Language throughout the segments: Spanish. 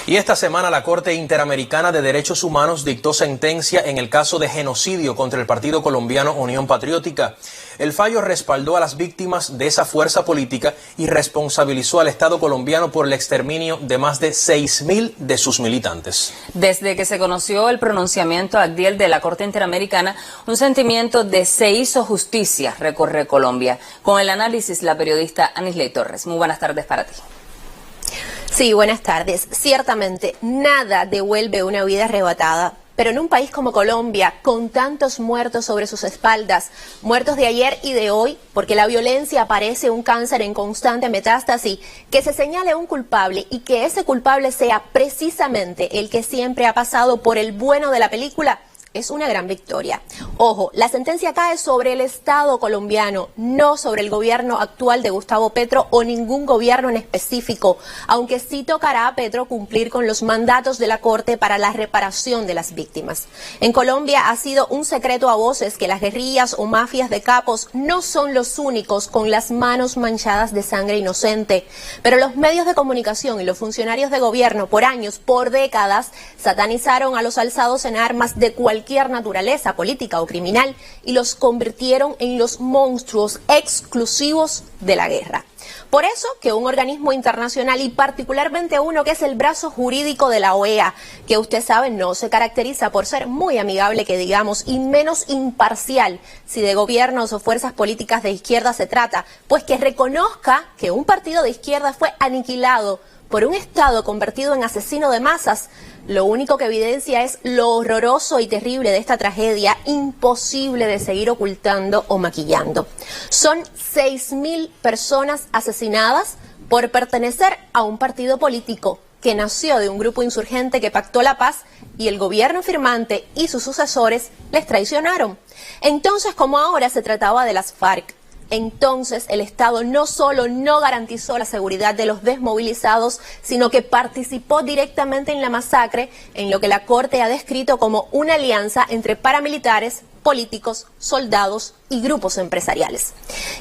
Y esta semana la Corte Interamericana de Derechos Humanos dictó sentencia en el caso de genocidio contra el partido colombiano Unión Patriótica. El fallo respaldó a las víctimas de esa fuerza política y responsabilizó al Estado colombiano por el exterminio de más de 6.000 de sus militantes. Desde que se conoció el pronunciamiento Agdiel de la Corte Interamericana, un sentimiento de se hizo justicia recorre Colombia. Con el análisis, la periodista Anisley Torres. Muy buenas tardes para ti. Sí, buenas tardes. Ciertamente, nada devuelve una vida arrebatada. Pero en un país como Colombia, con tantos muertos sobre sus espaldas, muertos de ayer y de hoy, porque la violencia parece un cáncer en constante metástasis, que se señale un culpable y que ese culpable sea precisamente el que siempre ha pasado por el bueno de la película, es una gran victoria. Ojo, la sentencia cae sobre el Estado colombiano, no sobre el gobierno actual de Gustavo Petro o ningún gobierno en específico, aunque sí tocará a Petro cumplir con los mandatos de la Corte para la reparación de las víctimas. En Colombia ha sido un secreto a voces que las guerrillas o mafias de capos no son los únicos con las manos manchadas de sangre inocente, pero los medios de comunicación y los funcionarios de gobierno por años, por décadas, satanizaron a los alzados en armas de cualquier naturaleza política o criminal y los convirtieron en los monstruos exclusivos de la guerra. Por eso que un organismo internacional y particularmente uno que es el brazo jurídico de la OEA, que usted sabe no se caracteriza por ser muy amigable que digamos y menos imparcial si de gobiernos o fuerzas políticas de izquierda se trata, pues que reconozca que un partido de izquierda fue aniquilado por un Estado convertido en asesino de masas, lo único que evidencia es lo horroroso y terrible de esta tragedia, imposible de seguir ocultando o maquillando. Son 6.000 personas asesinadas por pertenecer a un partido político que nació de un grupo insurgente que pactó la paz y el gobierno firmante y sus sucesores les traicionaron. Entonces, como ahora se trataba de las FARC, entonces el Estado no solo no garantizó la seguridad de los desmovilizados, sino que participó directamente en la masacre, en lo que la Corte ha descrito como una alianza entre paramilitares, políticos, soldados y grupos empresariales.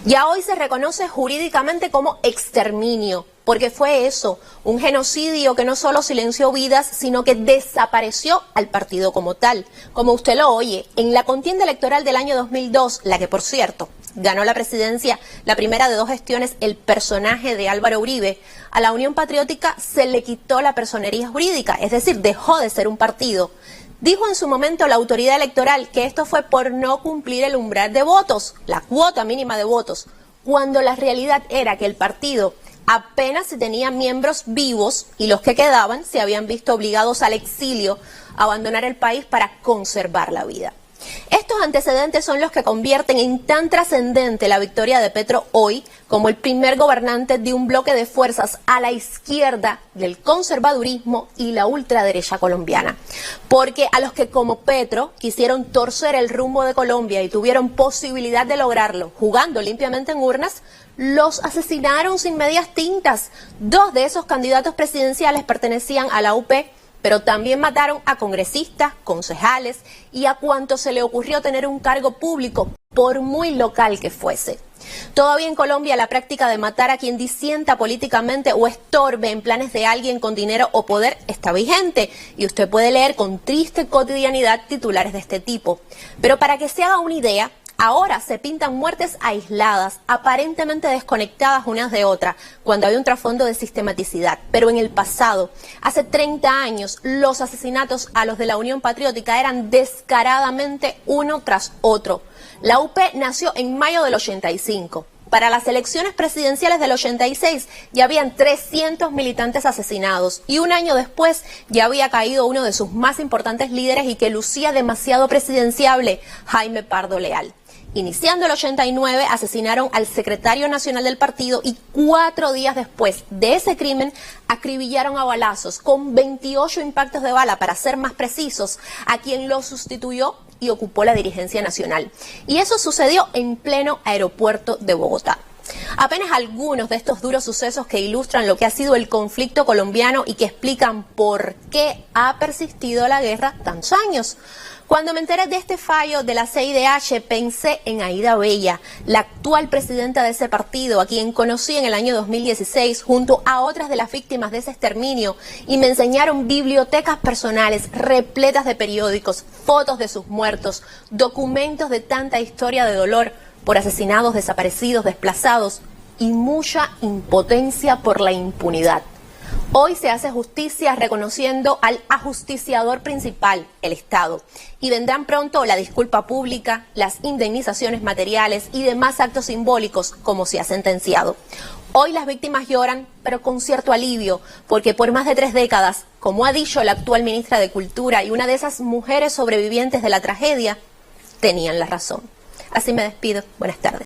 Ya hoy se reconoce jurídicamente como exterminio, porque fue eso, un genocidio que no solo silenció vidas, sino que desapareció al partido como tal. Como usted lo oye, en la contienda electoral del año 2002, la que por cierto ganó la presidencia, la primera de dos gestiones, el personaje de Álvaro Uribe, a la Unión Patriótica se le quitó la personería jurídica, es decir, dejó de ser un partido. Dijo en su momento la autoridad electoral que esto fue por no cumplir el umbral de votos, la cuota mínima de votos, cuando la realidad era que el partido apenas si tenía miembros vivos y los que quedaban se habían visto obligados al exilio, a abandonar el país para conservar la vida. Estos antecedentes son los que convierten en tan trascendente la victoria de Petro hoy como el primer gobernante de un bloque de fuerzas a la izquierda del conservadurismo y la ultraderecha colombiana. Porque a los que como Petro quisieron torcer el rumbo de Colombia y tuvieron posibilidad de lograrlo jugando limpiamente en urnas, los asesinaron sin medias tintas. Dos de esos candidatos presidenciales pertenecían a la UP, pero también mataron a congresistas, concejales y a cuanto se le ocurrió tener un cargo público, por muy local que fuese. Todavía en Colombia la práctica de matar a quien disienta políticamente o estorbe en planes de alguien con dinero o poder está vigente y usted puede leer con triste cotidianidad titulares de este tipo. Pero para que se haga una idea, ahora se pintan muertes aisladas, aparentemente desconectadas unas de otras, cuando hay un trasfondo de sistematicidad. Pero en el pasado, hace 30 años, los asesinatos a los de la Unión Patriótica eran descaradamente uno tras otro. La UP nació en mayo del 85. Para las elecciones presidenciales del 86 ya habían 300 militantes asesinados y un año después ya había caído uno de sus más importantes líderes y que lucía demasiado presidenciable, Jaime Pardo Leal. Iniciando el 89, asesinaron al secretario nacional del partido y 4 días después de ese crimen acribillaron a balazos con 28 impactos de bala, para ser más precisos, a quien lo sustituyó y ocupó la dirigencia nacional. Y eso sucedió en pleno aeropuerto de Bogotá. Apenas algunos de estos duros sucesos que ilustran lo que ha sido el conflicto colombiano y que explican por qué ha persistido la guerra tantos años. Cuando me enteré de este fallo de la CIDH, pensé en Aída Bella, la actual presidenta de ese partido, a quien conocí en el año 2016 junto a otras de las víctimas de ese exterminio, y me enseñaron bibliotecas personales repletas de periódicos, fotos de sus muertos, documentos de tanta historia de dolor por asesinados, desaparecidos, desplazados y mucha impotencia por la impunidad. Hoy se hace justicia reconociendo al ajusticiador principal, el Estado, y vendrán pronto la disculpa pública, las indemnizaciones materiales y demás actos simbólicos como se ha sentenciado. Hoy las víctimas lloran, pero con cierto alivio, porque por más de 3 décadas, como ha dicho la actual ministra de Cultura y una de esas mujeres sobrevivientes de la tragedia, tenían la razón. Así me despido. Buenas tardes.